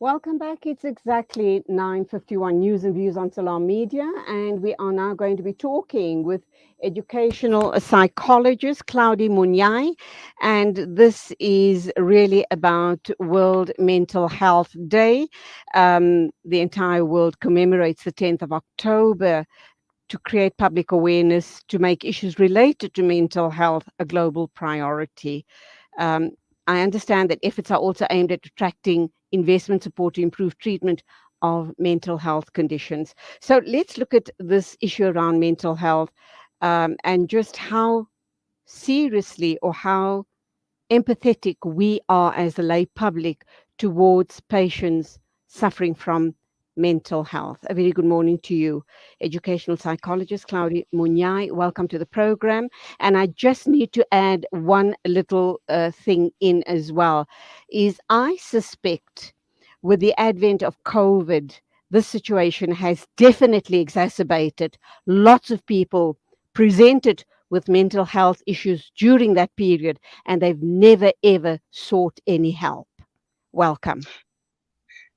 Welcome back. It's exactly 9:51 News and Views on Salam Media, and we are now going to be talking with educational psychologist Claudie Munyai, and this is really about World Mental Health Day. The entire world commemorates the 10th of October to create public awareness, to make issues related to mental health a global priority. Um, I understand that efforts are also aimed at attracting investment support to improve treatment of mental health conditions. So let's look at this issue around mental health, and just how seriously or how empathetic we are as the lay public towards patients suffering from mental health. A very good morning to you, educational psychologist Claudie Munyai. Welcome to the program. And I just need to add one little thing in as well, is I suspect with the advent of COVID, this situation has definitely exacerbated. Lots of people presented with mental health issues during that period, and they've never ever sought any help. Welcome.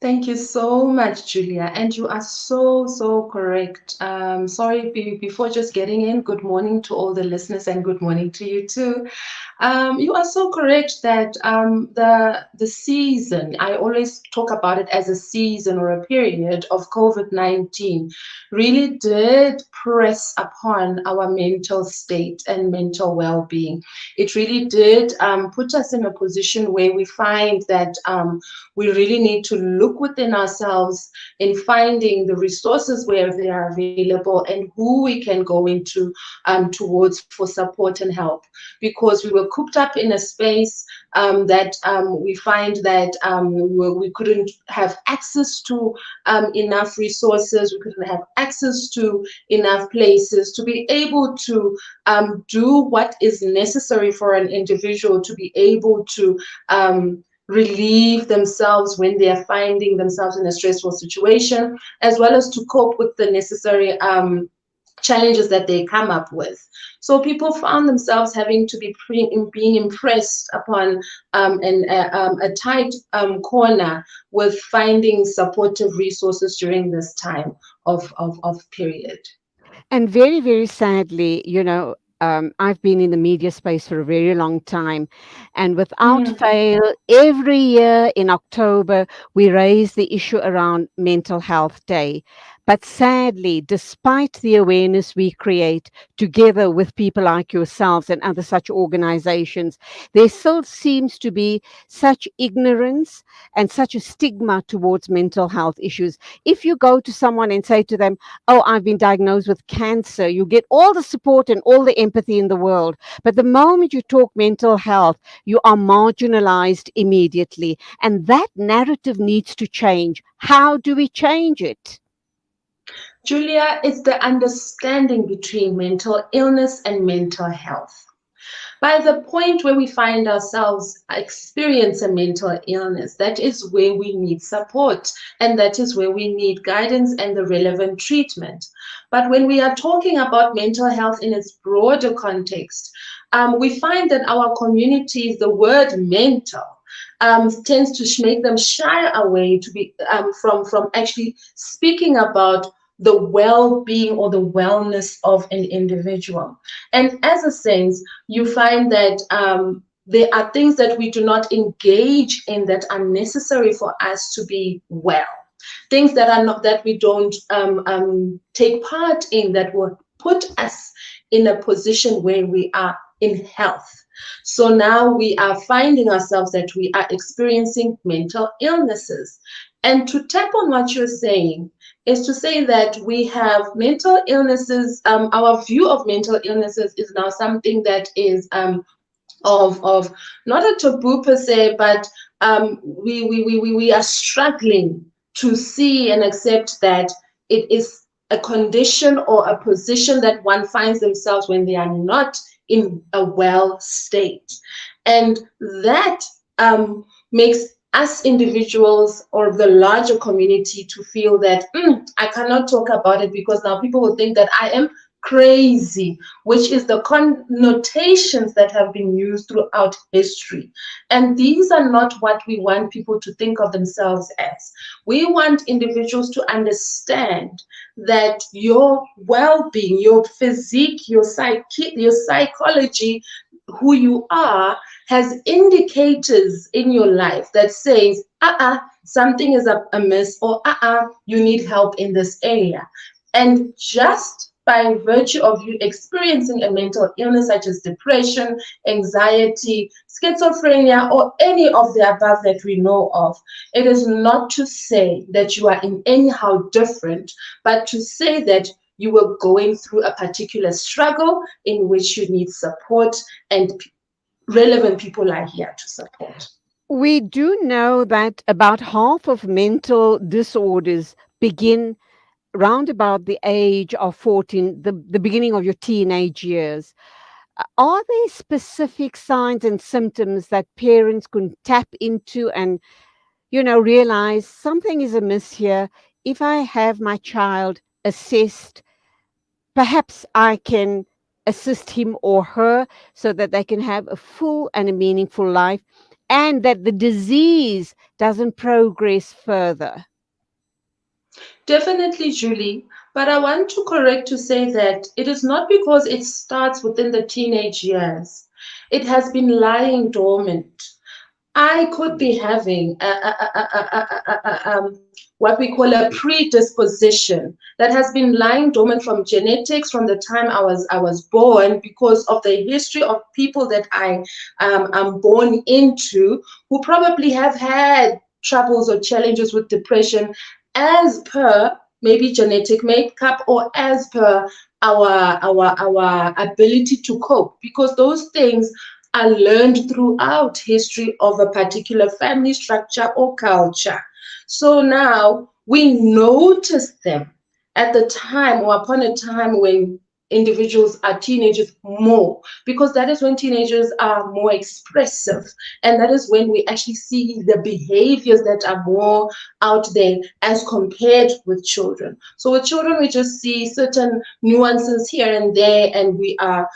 Thank you so much, Julia. And you are so correct. Sorry, before just getting in, good morning to all the listeners and good morning to you too. You are so correct that the season, I always talk about it as a season or a period of COVID-19, really did press upon our mental state and mental well-being. It really did put us in a position where we find that we really need to look within ourselves in finding the resources where they are available and who we can go into towards for support and help, because we were cooped up in a space that we find that we couldn't have access to enough resources, we couldn't have access to enough places to be able to do what is necessary for an individual to be able to relieve themselves when they are finding themselves in a stressful situation, as well as to cope with the necessary challenges that they come up with. So people found themselves having to be being impressed upon a tight corner with finding supportive resources during this time of period. And very, very sadly, I've been in the media space for a very long time. And without Mm. fail, every year in October, we raise the issue around Mental Health Day. But sadly, despite the awareness we create together with people like yourselves and other such organizations, there still seems to be such ignorance and such a stigma towards mental health issues. If you go to someone and say to them, "Oh, I've been diagnosed with cancer," you get all the support and all the empathy in the world. But the moment you talk mental health, you are marginalized immediately. And that narrative needs to change. How do we change it? Julia, it's the understanding between mental illness and mental health. By the point where we find ourselves experience a mental illness, that is where we need support and that is where we need guidance and the relevant treatment. But when we are talking about mental health in its broader context, we find that our communities, the word mental, tends to make them shy away to be from actually speaking about the well-being or the wellness of an individual. And as a sense, you find that there are things that we do not engage in that are necessary for us to be well. Things that are not that we don't take part in that will put us in a position where we are in health. So now we are finding ourselves that we are experiencing mental illnesses. And to tap on what you're saying, is to say that we have mental illnesses. Our view of mental illnesses is now something that is of not a taboo per se, but we are struggling to see and accept that it is a condition or a position that one finds themselves when they are not in a well state. And that makes us individuals or the larger community to feel that I cannot talk about it because now people will think that I am crazy, which is the connotations that have been used throughout history. And these are not what we want people to think of themselves as. We want individuals to understand that your well-being, your physique, your psychology, who you are, has indicators in your life that says, something is amiss, or you need help in this area. And just by virtue of you experiencing a mental illness such as depression, anxiety, schizophrenia, or any of the above that we know of, it is not to say that you are in anyhow different, but to say that you were going through a particular struggle in which you need support, and relevant people are here to support. We do know that about half of mental disorders begin round about the age of 14, the beginning of your teenage years. Are there specific signs and symptoms that parents can tap into and, realize something is amiss here? If I have my child assessed, perhaps I can assist him or her so that they can have a full and a meaningful life, and that the disease doesn't progress further. Definitely, Julie. But I want to correct to say that it is not because it starts within the teenage years. It has been lying dormant. I could be having what we call a predisposition that has been lying dormant from genetics from the time I was born, because of the history of people that I am born into, who probably have had troubles or challenges with depression as per maybe genetic makeup, or as per our ability to cope, because those things are learned throughout history of a particular family structure or culture. So now we notice them at the time, or upon a time, when individuals are teenagers more, because that is when teenagers are more expressive, and that is when we actually see the behaviors that are more out there as compared with children. So with children, we just see certain nuances here and there, and we are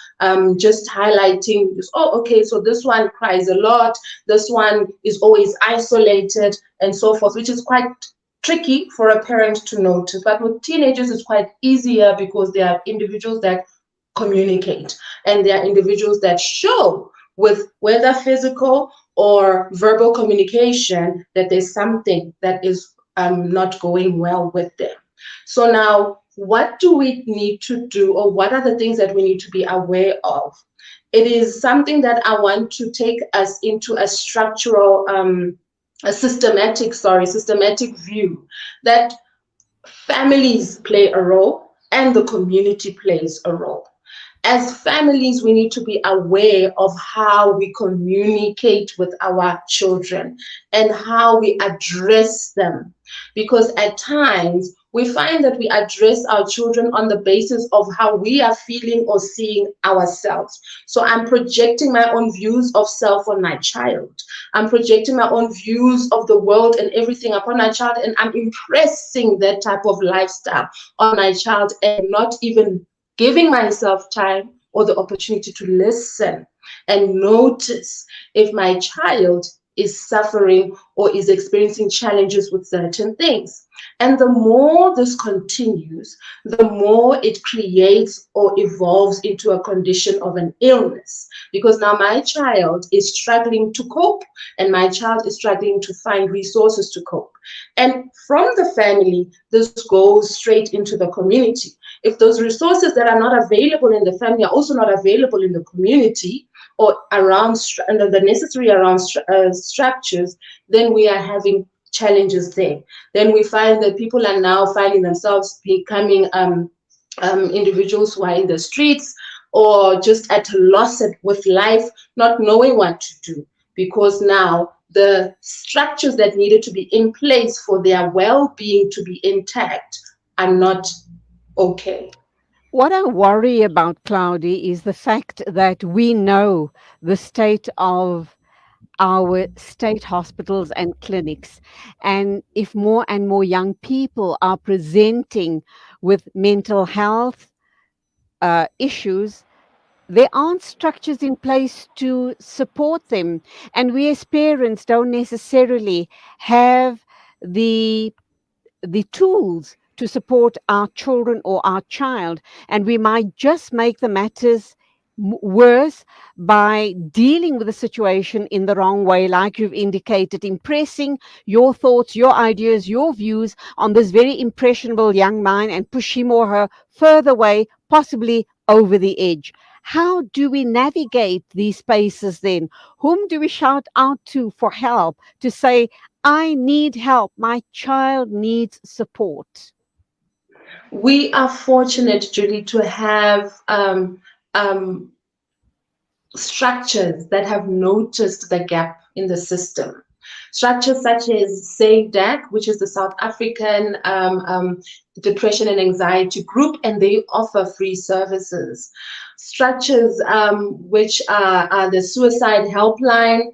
just highlighting this. Oh, okay, so this one cries a lot, this one is always isolated, and so forth, which is quite tricky for a parent to notice. But with teenagers, it's quite easier, because they are individuals that communicate, and they are individuals that show, with whether physical or verbal communication, that there's something that is not going well with them. So now, what do we need to do, or what are the things that we need to be aware of? It is something that I want to take us into a structural a systematic view, that families play a role and the community plays a role. As families, we need to be aware of how we communicate with our children and how we address them, because at times we find that we address our children on the basis of how we are feeling or seeing ourselves. So I'm projecting my own views of self on my child. I'm projecting my own views of the world and everything upon my child, and I'm impressing that type of lifestyle on my child, and not even giving myself time or the opportunity to listen and notice if my child is suffering or is experiencing challenges with certain things. And the more this continues, the more it creates or evolves into a condition of an illness. Because now my child is struggling to cope, and my child is struggling to find resources to cope. And from the family, this goes straight into the community. If those resources that are not available in the family are also not available in the community, or around under the necessary around structures, then we are having challenges there. Then we find that people are now finding themselves becoming individuals who are in the streets, or just at a loss with life, not knowing what to do, because now the structures that needed to be in place for their well-being to be intact are not okay. What I worry about, Cloudy, is the fact that we know the state of our state hospitals and clinics. And if more and more young people are presenting with mental health issues, there aren't structures in place to support them. And we as parents don't necessarily have the tools to support our children or our child. And we might just make the matters worse by dealing with the situation in the wrong way, like you've indicated, impressing your thoughts, your ideas, your views on this very impressionable young mind and push him or her further away, possibly over the edge. How do we navigate these spaces then? Whom do we shout out to for help, to say, I need help, my child needs support? We are fortunate, Julie, to have um, structures that have noticed the gap in the system. Structures such as SADAG, which is the South African Depression and Anxiety Group, and they offer free services. Structures which are the Suicide Helpline,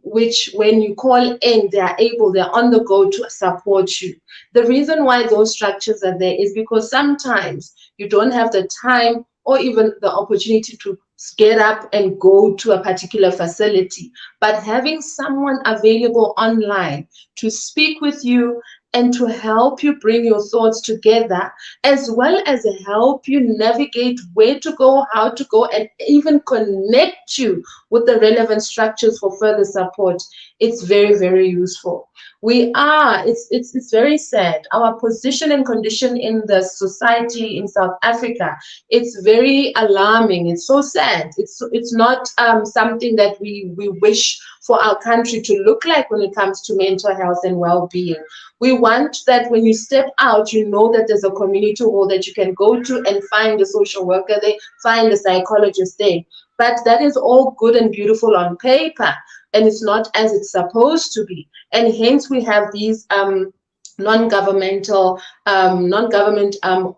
which when you call in, they're on the go to support you. The reason why those structures are there is because sometimes you don't have the time or even the opportunity to get up and go to a particular facility. But having someone available online to speak with you and to help you bring your thoughts together, as well as help you navigate where to go, how to go, and even connect you with the relevant structures for further support, it's very, very useful. It's very sad. Our position and condition in the society in South Africa, it's very alarming. It's so sad. It's not something that we wish for our country to look like when it comes to mental health and well-being. We want that when you step out, you know that there's a community hall that you can go to and find a social worker there, find a psychologist there. But that is all good and beautiful on paper, and it's not as it's supposed to be. And hence we have these non-government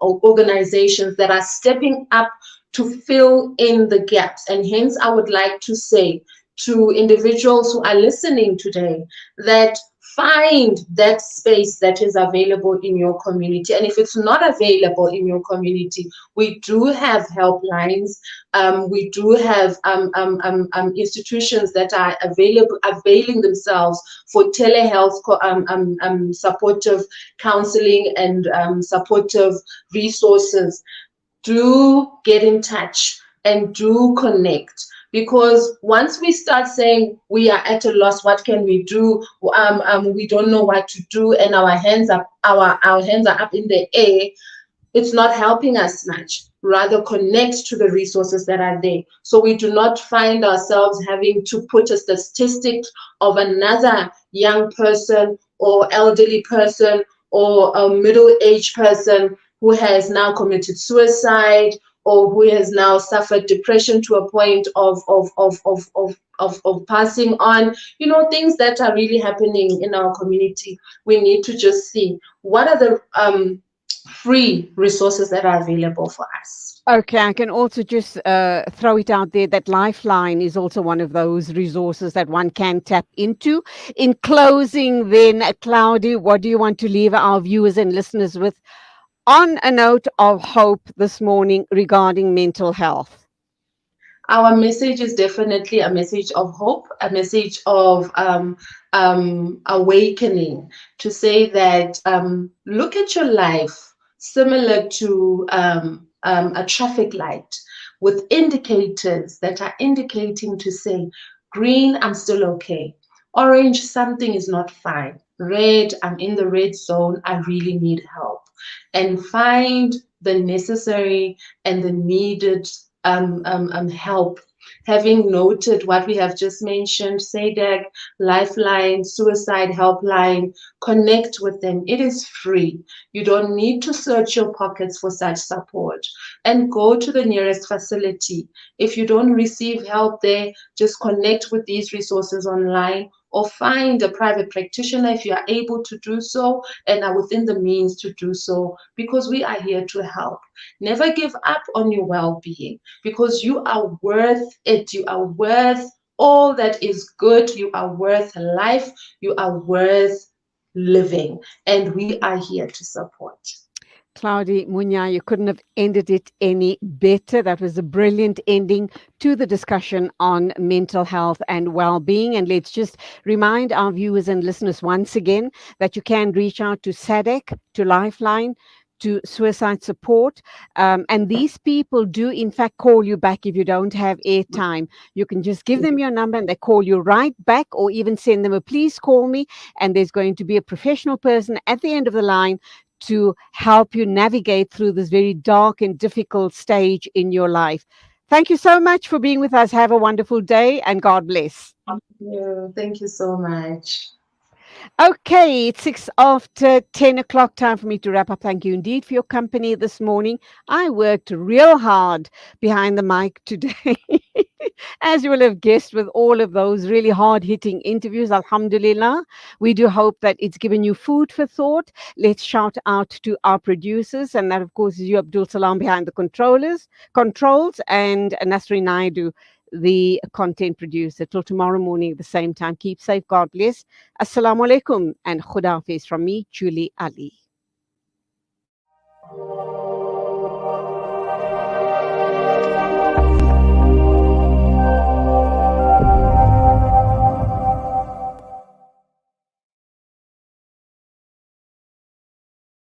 organizations that are stepping up to fill in the gaps. And hence I would like to say to individuals who are listening today that find that space that is available in your community. And if it's not available in your community, we do have helplines. We do have institutions that are availing themselves for telehealth supportive counseling and supportive resources. Do get in touch and do connect. Because once we start saying we are at a loss, what can we do? We don't know what to do, and our hands are up in the air. It's not helping us much. Rather connect to the resources that are there, so we do not find ourselves having to put a statistic of another young person or elderly person or a middle-aged person who has now committed suicide or who has now suffered depression to a point of passing on, things that are really happening in our community. We need to just see what are the free resources that are available for us. Okay, I can also just throw it out there that Lifeline is also one of those resources that one can tap into. In closing, then, Claudia, what do you want to leave our viewers and listeners with on a note of hope this morning regarding mental health? Our message is definitely a message of hope, a message of awakening, to say that look at your life similar to a traffic light with indicators that are indicating to say, green, I'm still okay. Orange, something is not fine. Red, I'm in the red zone, I really need help. And find the necessary and the needed help. Having noted what we have just mentioned, SADAG, Lifeline, Suicide Helpline, connect with them. It is free. You don't need to search your pockets for such support. And go to the nearest facility. If you don't receive help there, just connect with these resources online, or find a private practitioner if you are able to do so and are within the means to do so, because we are here to help. Never give up on your well-being, because you are worth it. You are worth all that is good. You are worth life. You are worth living, and we are here to support. Claudia Munya, you couldn't have ended it any better. That was a brilliant ending to the discussion on mental health and well-being. And let's just remind our viewers and listeners once again that you can reach out to SADC, to Lifeline, to suicide support. And these people do, in fact, call you back if you don't have airtime. You can just give them your number and they call you right back, or even send them a please call me. And there's going to be a professional person at the end of the line to help you navigate through this very dark and difficult stage in your life. Thank you so much for being with us. Have a wonderful day and God bless. Thank you so much. Okay, it's 6 after 10 o'clock. Time for me to wrap up. Thank you indeed for your company this morning. I worked real hard behind the mic today, as you will have guessed, with all of those really hard hitting interviews. Alhamdulillah. We do hope that it's given you food for thought. Let's shout out to our producers, and that, of course, is you, Abdul Salam, behind the controls, and Nasri Naidu, the content producer. Till tomorrow morning at the same time. Keep safe. God bless. Assalamu alaikum and Khuda Hafiz from me, Julie Ali.